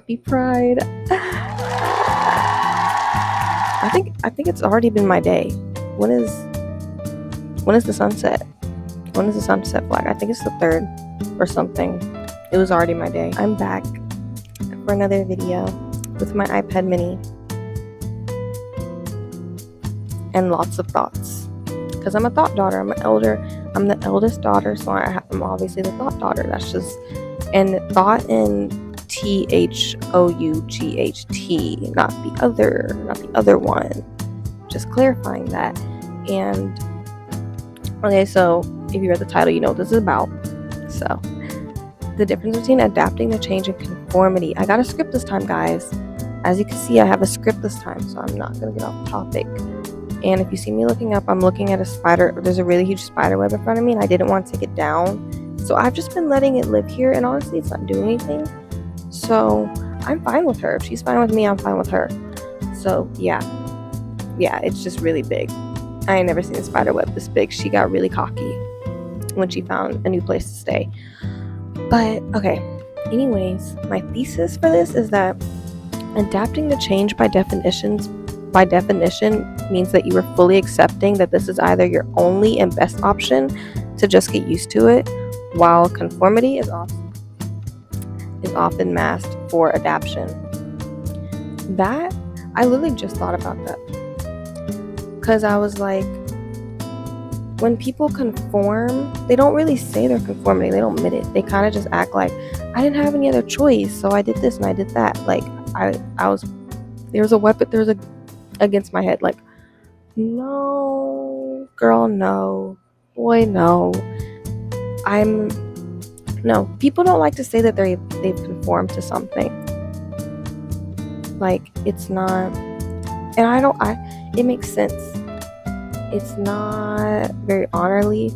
Happy Pride. I think it's already been my day. When is the sunset? When is the sunset flag? I think it's the 3rd or something. It was already my day. I'm back for another video with my iPad mini and lots of thoughts, because I'm a thought daughter. I'm the eldest daughter, so I'm obviously the thought daughter. That's just, and thought in THOUGHT, not the other one. Just clarifying that. And okay, so if you read the title, you know what this is about. So the difference between adapting to change and conformity. I got a script this time, guys. As you can see, I have a script this time, so I'm not gonna get off topic. And if you see me looking up, I'm looking at a spider. There's a really huge spider web in front of me, and I didn't want to take it down. So I've just been letting it live here, and honestly, it's not doing anything. So I'm fine with her. If she's fine with me, I'm fine with her. So yeah, it's just really big. I ain't never seen a spider web this big. She got really cocky when she found a new place to stay. But okay, anyways, my thesis for this is that adapting to change by definition means that you are fully accepting that this is either your only and best option to just get used to it, while conformity is often masked for adaptation. That, I literally just thought about that, because I was like, when people conform, they don't really say they're conforming. They don't admit it. They kind of just act like, I didn't have any other choice, so I did this and I did that. Like there was a weapon, there was a against my head. Like, no, girl, no, boy, no. No, people don't like to say that they've conformed to something. Like, it's not, and it makes sense. It's not very honorly,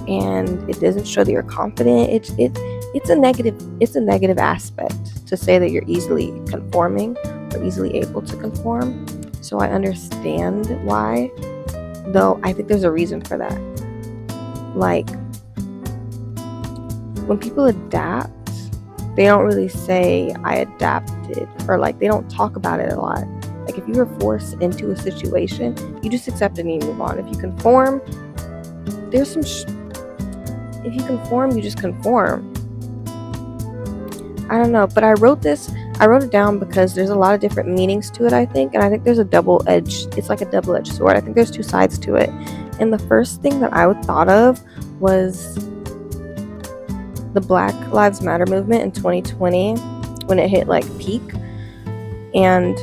and it doesn't show that you're confident. It's a negative aspect to say that you're easily conforming or easily able to conform. So I understand why, though I think there's a reason for that. Like, when people adapt, they don't really say I adapted, or like they don't talk about it a lot. Like, if you were forced into a situation, you just accept it and you move on. If you conform, if you conform, you just conform. I don't know, but I wrote it down because there's a lot of different meanings to it, I think, and I think there's it's like a double-edged sword. I think there's two sides to it. And the first thing that I thought of was the Black Lives Matter movement in 2020, when it hit like peak, and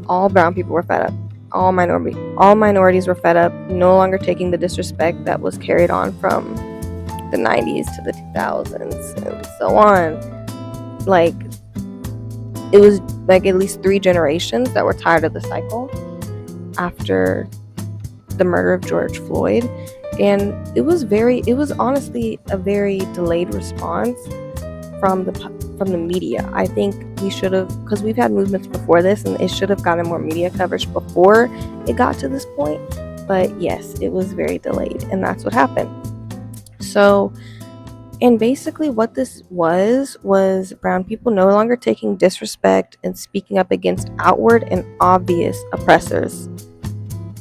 all brown people were fed up. All minorities were fed up, no longer taking the disrespect that was carried on from the 90s to the 2000s and so on. Like, it was like at least 3 generations that were tired of the cycle after the murder of George Floyd. And it was honestly a very delayed response from the media. I think we should have, because we've had movements before this, and it should have gotten more media coverage before it got to this point. But yes, it was very delayed, and that's what happened. So, and basically what this was brown people no longer taking disrespect and speaking up against outward and obvious oppressors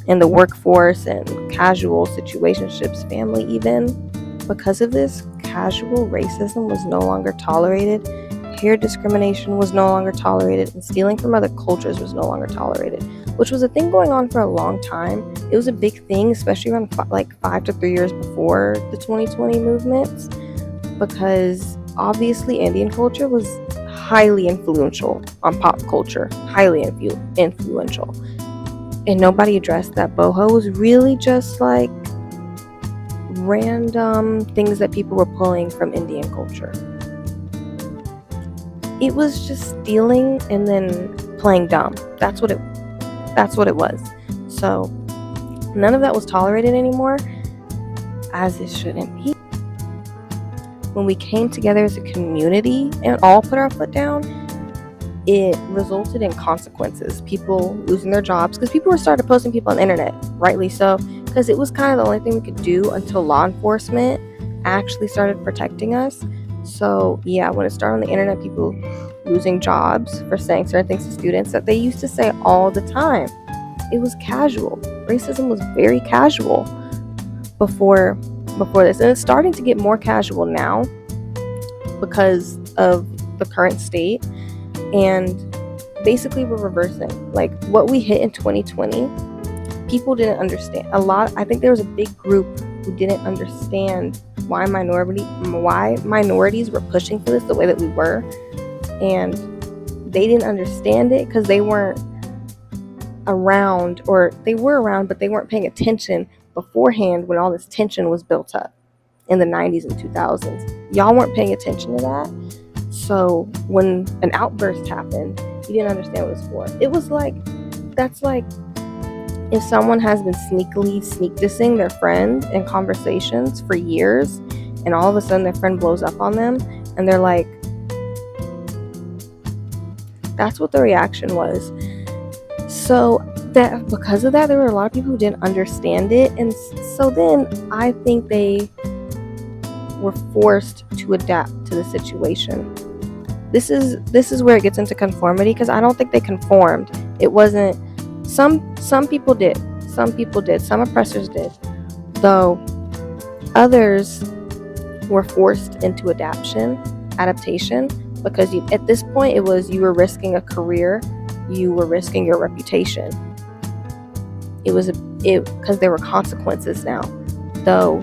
in the workforce and casual situationships, family even. Because of this, casual racism was no longer tolerated, hair discrimination was no longer tolerated, and stealing from other cultures was no longer tolerated, which was a thing going on for a long time. It was a big thing, especially around 5 to 3 years before the 2020 movements, because obviously Indian culture was highly influential on pop culture, highly influential. And nobody addressed that boho was really just like random things that people were pulling from Indian culture. It was just stealing and then playing dumb. That's what it was. So none of that was tolerated anymore, as it shouldn't be. When we came together as a community and all put our foot down, it resulted in consequences. People losing their jobs, because people started posting people on the internet, rightly so, because it was kind of the only thing we could do until law enforcement actually started protecting us. So yeah, when it started on the internet, people losing jobs for saying certain things to students that they used to say all the time. It was casual. Racism was very casual before this, and it's starting to get more casual now because of the current state. And basically we're reversing. Like, what we hit in 2020, people didn't understand. I think there was a big group who didn't understand why minorities were pushing for this the way that we were, and they didn't understand it because they weren't around, or they were around but they weren't paying attention beforehand when all this tension was built up in the 90s and 2000s. Y'all weren't paying attention to that. So when an outburst happened, you didn't understand what it was for. It was like, that's like if someone has been sneakily sneak dissing their friend in conversations for years, and all of a sudden their friend blows up on them, and they're like, that's what the reaction was. So that because of that, there were a lot of people who didn't understand it, and so then I think they were forced to adapt to the situation. This is where it gets into conformity, because I don't think they conformed. It wasn't, some people did, some oppressors did, though others were forced into adaptation, because at this point it was, you were risking a career, you were risking your reputation. Because there were consequences now, though.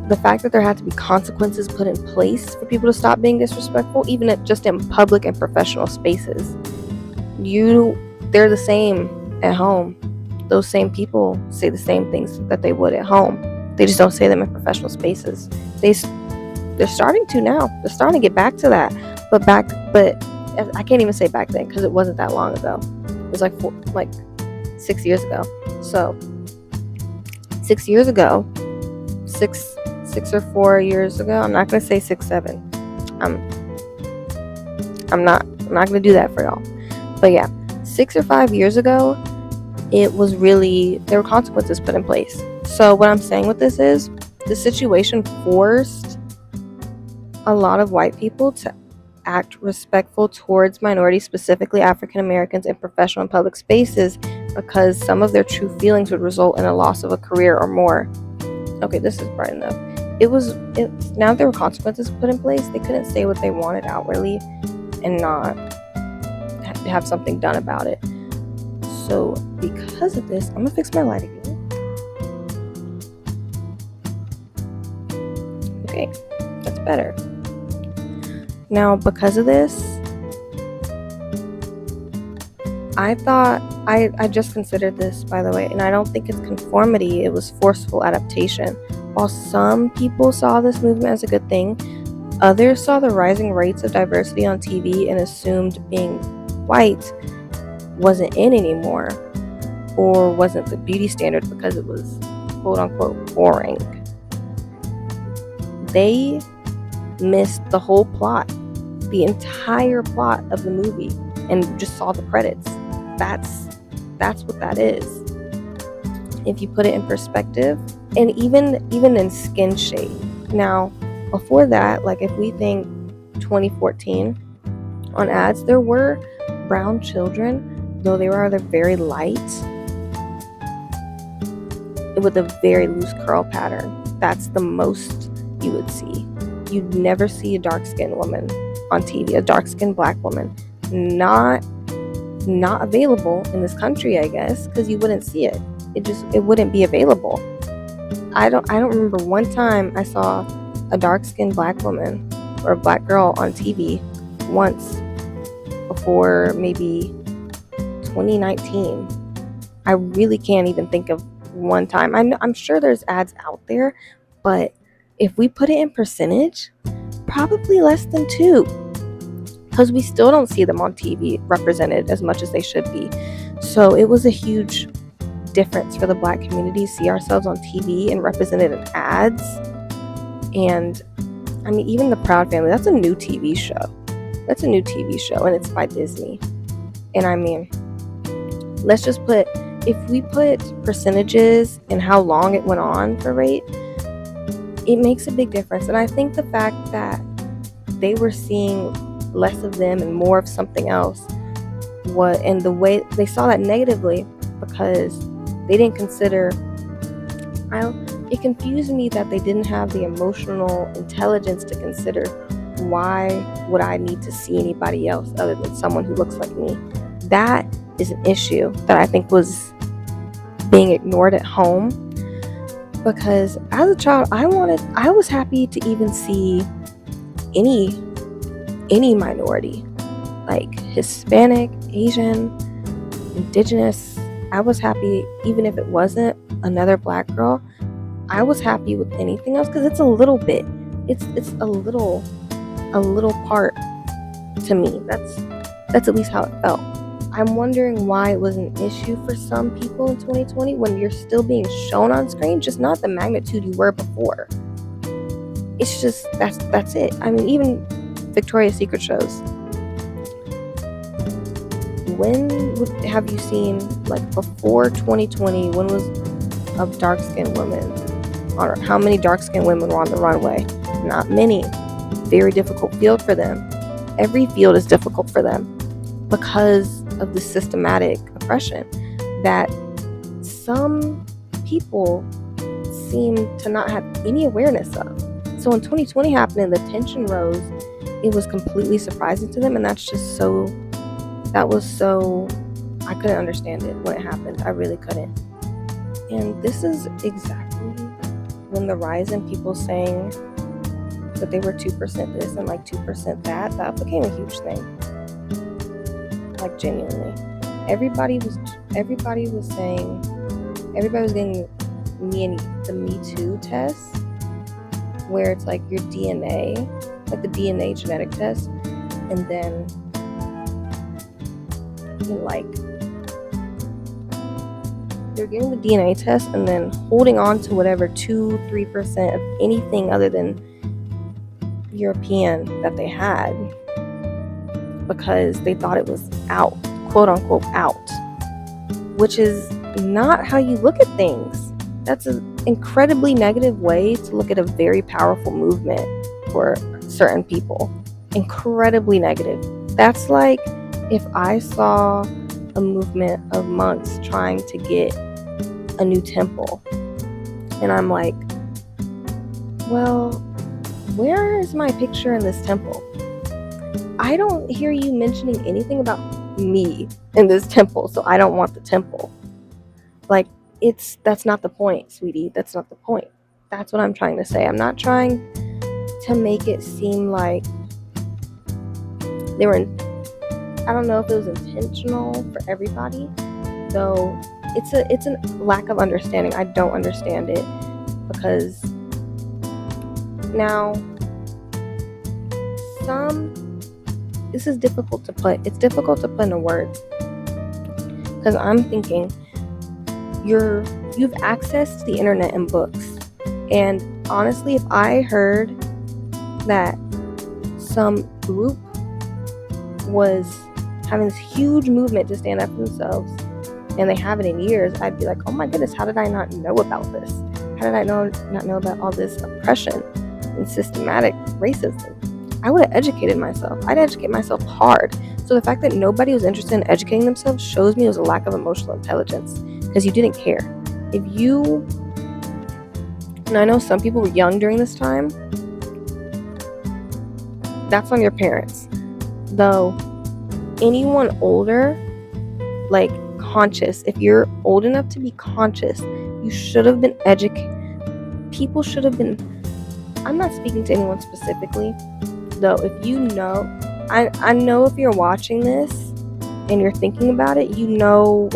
The fact that there had to be consequences put in place for people to stop being disrespectful, even just in public and professional spaces. They're the same at home. Those same people say the same things that they would at home. They just don't say them in professional spaces. They're starting to now. They're starting to get back to that. But I can't even say back then, because it wasn't that long ago. It was like 6 years ago. So 6 years ago, six or 4 years ago. I'm not gonna say 6, 7. I'm not gonna do that for y'all. But yeah, 6 or 5 years ago, it was really, there were consequences put in place. So what I'm saying with this is, the situation forced a lot of white people to act respectful towards minorities, specifically African Americans, in professional and public spaces, because some of their true feelings would result in a loss of a career or more. Okay, this is bright enough. Now there were consequences put in place. They couldn't say what they wanted outwardly and not have something done about it. So because of this, I'm gonna fix my light again. Okay, that's better. Now, because of this, I thought, I just considered this, by the way, and I don't think it's conformity, it was forceful adaptation. While some people saw this movement as a good thing, others saw the rising rates of diversity on TV and assumed being white wasn't in anymore, or wasn't the beauty standard because it was quote unquote boring. They missed the whole plot, the entire plot of the movie, and just saw the credits. That's what that is. If you put it in perspective, and even in skin shade. Now, before that, like if we think 2014 on ads, there were brown children, though they were either very light with a very loose curl pattern. That's the most you would see. You'd never see a dark-skinned woman on TV, a dark-skinned black woman. Not available in this country, I guess, because you wouldn't see it. It wouldn't be available. I don't remember one time I saw a dark-skinned black woman or a black girl on TV once before maybe 2019. I really can't even think of one time. I'm sure there's ads out there, but if we put it in percentage, probably less than 2, because we still don't see them on TV represented as much as they should be. So it was a huge difference for the black community to see ourselves on TV and represented in ads. And I mean, even the Proud Family, that's a new TV show. And it's by Disney. And I mean, let's just put, if we put percentages and how long it went on for rate, it makes a big difference. And I think the fact that they were seeing less of them and more of something else. And the way they saw that negatively, because they didn't consider, it confused me that they didn't have the emotional intelligence to consider, why would I need to see anybody else other than someone who looks like me? That is an issue that I think was being ignored at home, because as a child I was happy to even see any minority, like Hispanic, Asian, Indigenous. I was happy even if it wasn't another Black girl. I was happy with anything else, because it's a little bit, it's a little part to me. That's at least how it felt. I'm wondering why it was an issue for some people in 2020 when you're still being shown on screen, just not the magnitude you were before. It's just, that's it. I mean, even Victoria's Secret shows. When have you seen, like, before 2020, when was a dark-skinned woman, or how many dark-skinned women were on the runway? Not many. Very difficult field for them. Every field is difficult for them because of the systematic oppression that some people seem to not have any awareness of. So when 2020 happened and the tension rose, it was completely surprising to them, and that was so, I couldn't understand it when it happened. I really couldn't. And this is exactly when the rise in people saying that they were 2% this and like 2% that became a huge thing. Like, genuinely. Everybody was getting the Me Too test, where it's like your DNA, like the DNA genetic test, and then they're getting the DNA test and then holding on to whatever 2-3% of anything other than European that they had, because they thought it was out, quote unquote out, which is not how you look at things. That's an incredibly negative way to look at a very powerful movement for certain people. Incredibly negative. That's like if I saw a movement of monks trying to get a new temple, and I'm like, well, where is my picture in this temple? I don't hear you mentioning anything about me in this temple, so I don't want the temple. Like, that's not the point, sweetie. That's not the point. That's what I'm trying to say. I'm not trying to make it seem like they were I don't know if it was intentional for everybody, though. It's a lack of understanding. I don't understand it, because now this is difficult to put. It's difficult to put into words, because I'm thinking you've accessed the internet and books, and honestly, if I heard that some group was having this huge movement to stand up for themselves, and they haven't in years, I'd be like, oh my goodness, how did I not know about this? How did I not know about all this oppression and systematic racism? I would have educated myself. I'd educate myself hard. So the fact that nobody was interested in educating themselves shows me it was a lack of emotional intelligence, because you didn't care. And I know some people were young during this time, that's on your parents. Though anyone older, like conscious, if you're old enough to be conscious, you should have been educated. People should have been, I'm not speaking to anyone specifically, though. If you know, I know if you're watching this and you're thinking about it, you know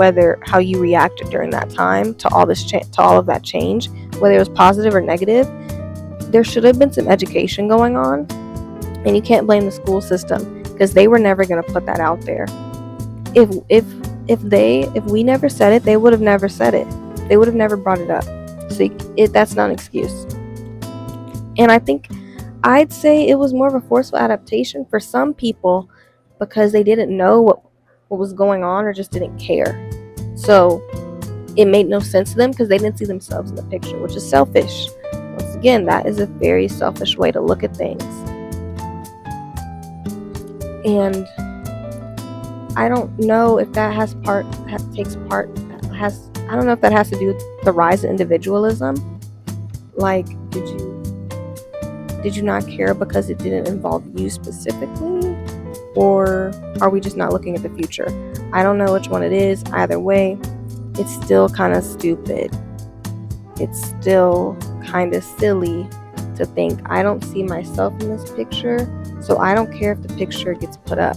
how you reacted during that time to all this to all of that change, whether it was positive or negative. There should have been some education going on, and you can't blame the school system, because they were never going to put that out there. If we never said it, they would have never said it. They would have never brought it up. So that's not an excuse. And I think I'd say it was more of a forceful adaptation for some people, because they didn't know what was going on, or just didn't care. So it made no sense to them, because they didn't see themselves in the picture, which is selfish. Once again, that is a very selfish way to look at things. And I don't know if that I don't know if that has to do with the rise of individualism. Like, did you not care because it didn't involve you specifically? Or are we just not looking at the future? I don't know which one it is. Either way, it's still kind of stupid. It's still kind of silly to think I don't see myself in this picture, so I don't care if the picture gets put up.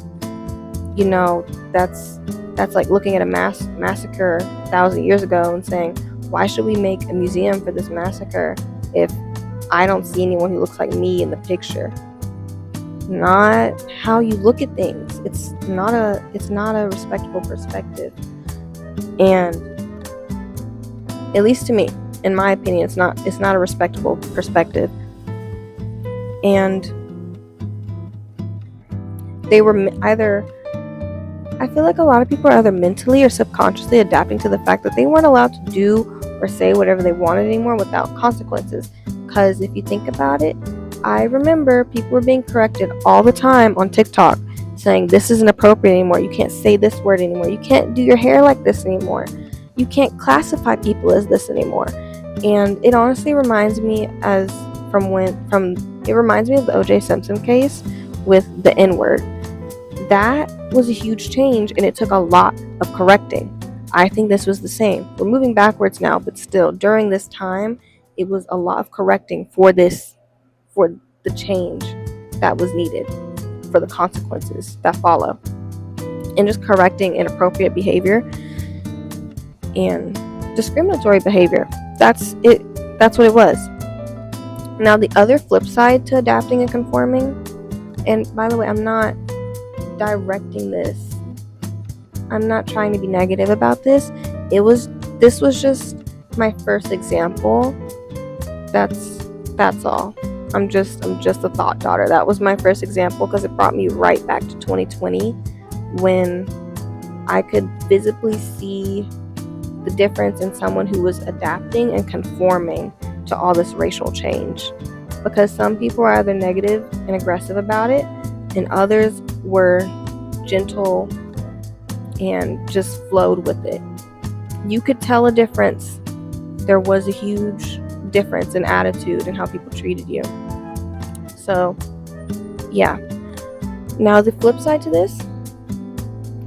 That's like looking at a massacre 1,000 years ago and saying, why should we make a museum for this massacre if I don't see anyone who looks like me in the picture? Not how you look at things. It's not a respectable perspective. And at least to me, in my opinion, it's not a respectable perspective. And they were I feel like a lot of people are either mentally or subconsciously adapting to the fact that they weren't allowed to do or say whatever they wanted anymore without consequences. Because if you think about it, I remember people were being corrected all the time on TikTok saying this isn't appropriate anymore. You can't say this word anymore. You can't do your hair like this anymore. You can't classify people as this anymore. And it honestly reminds me of the O.J. Simpson case with the N-word. That was a huge change, and it took a lot of correcting. I think this was the same. We're moving backwards now, but still, during this time, it was a lot of correcting for the change that was needed, for the consequences that follow, and just correcting inappropriate behavior and discriminatory behavior. That's it. That's what it was. Now, the other flip side to adapting and conforming, and by the way, I'm not directing this. I'm not trying to be negative about this. This was just my first example. That's all. I'm just a thought daughter. That was my first example because it brought me right back to 2020 when I could visibly see the difference in someone who was adapting and conforming to all this racial change. Because some people are either negative and aggressive about it, and others were gentle and just flowed with it. You could tell a difference. There was a huge difference in attitude and how people treated you. So, yeah. Now, the flip side to this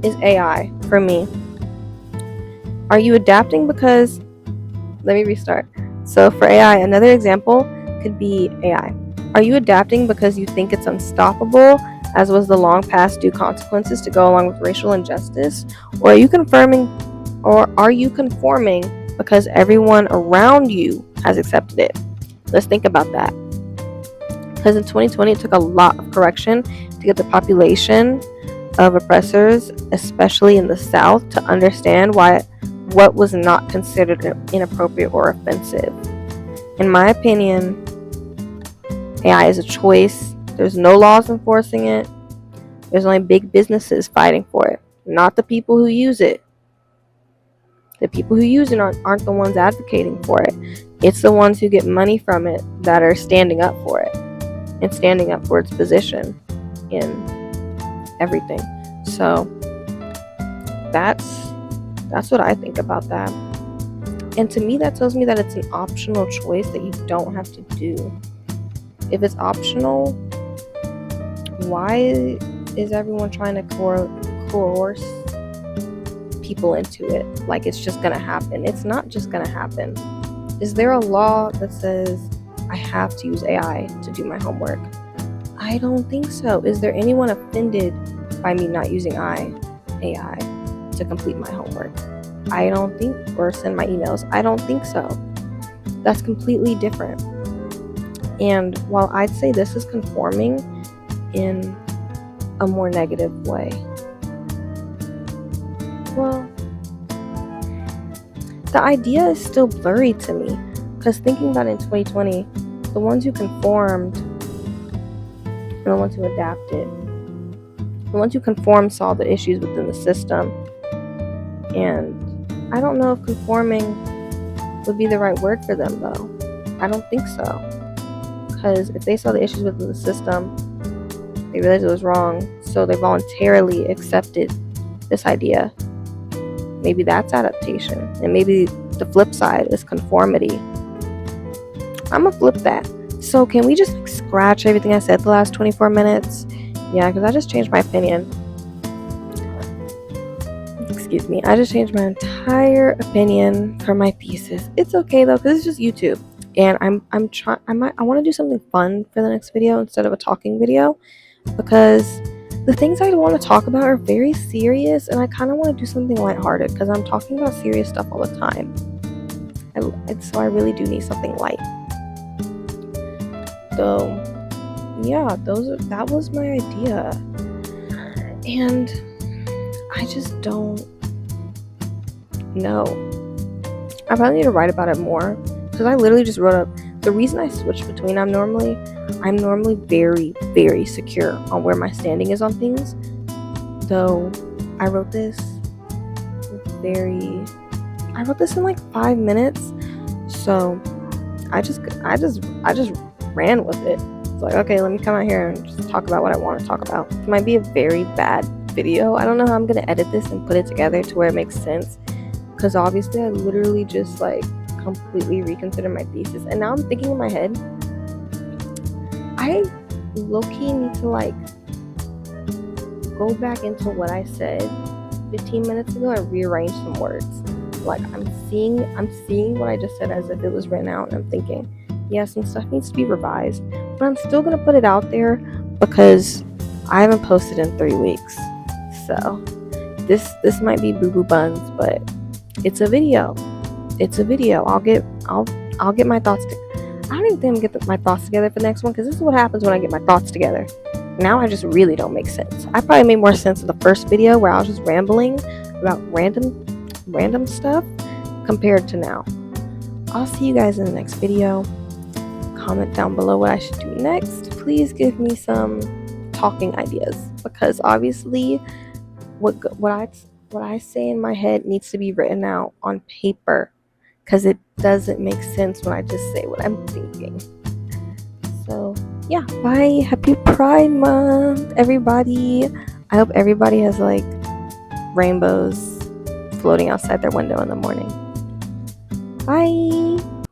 is AI for me. Are you adapting because... Let me restart. So, for AI, another example could be AI. Are you adapting because you think it's unstoppable, as was the long past due consequences to go along with racial injustice? Or are you conforming because everyone around you has accepted it? Let's think about that. Because in 2020, it took a lot of correction to get the population of oppressors, especially in the South, to understand what was not considered inappropriate or offensive. In my opinion, AI is a choice. There's no laws enforcing it. There's only big businesses fighting for it, not the people who use it. The people who use it aren't the ones advocating for it. It's the ones who get money from it that are standing up for it and standing up for its position in everything. So that's what I think about that. And to me, that tells me that it's an optional choice that you don't have to do. If it's optional, why is everyone trying to coerce people into it? Like it's just gonna happen. It's not just gonna happen. Is there a law that says I have to use AI to do my homework? I don't think so. Is there anyone offended by me not using AI to complete my homework? I don't think, or send my emails. I don't think so. That's completely different. And while I'd say this is conforming in a more negative way, well, the idea is still blurry to me. Because thinking about it in 2020, the ones who conformed and the ones who adapted, the ones who conformed saw the issues within the system. And I don't know if conforming would be the right word for them, though. I don't think so. Because if they saw the issues within the system, they realized it was wrong, so they voluntarily accepted this idea. Maybe that's adaptation, and maybe the flip side is conformity. I'm gonna flip that. So can we just scratch everything I said the last 24 minutes? Yeah, because I just changed my opinion. Excuse me. I just changed my entire opinion for my thesis. It's okay though, because it's just YouTube, and I want to do something fun for the next video instead of a talking video, because the things I want to talk about are very serious, and I kind of want to do something lighthearted because I'm talking about serious stuff all the time. So I really do need something light. So yeah, that was my idea, and I just don't know. I probably need to write about it more, because I literally just wrote up the reason I switch between. I'm normally very, very secure on where my standing is on things, though I wrote this in like 5 minutes, so I just ran with it. It's like, okay, let me come out here and just talk about what I want to talk about. It might be a very bad video. I don't know how I'm gonna edit this and put it together to where it makes sense, because obviously I literally just like completely reconsidered my thesis, and now I'm thinking in my head, I low-key need to like go back into what I said 15 minutes ago and rearrange some words. Like I'm seeing what I just said as if it was written out, and I'm thinking, yeah, some stuff needs to be revised, but I'm still gonna put it out there because I haven't posted in 3 weeks. So this might be boo-boo buns, but it's a video. I'll get my thoughts I don't even think I'm gonna get my thoughts together for the next one, because this is what happens when I get my thoughts together. Now I just really don't make sense. I probably made more sense in the first video where I was just rambling about random stuff compared to now. I'll see you guys in the next video. Comment down below what I should do next. Please give me some talking ideas, because obviously what I say in my head needs to be written out on paper, because it doesn't make sense when I just say what I'm thinking. So yeah, bye. Happy Pride Month, everybody. I hope everybody has like rainbows floating outside their window in the morning. Bye.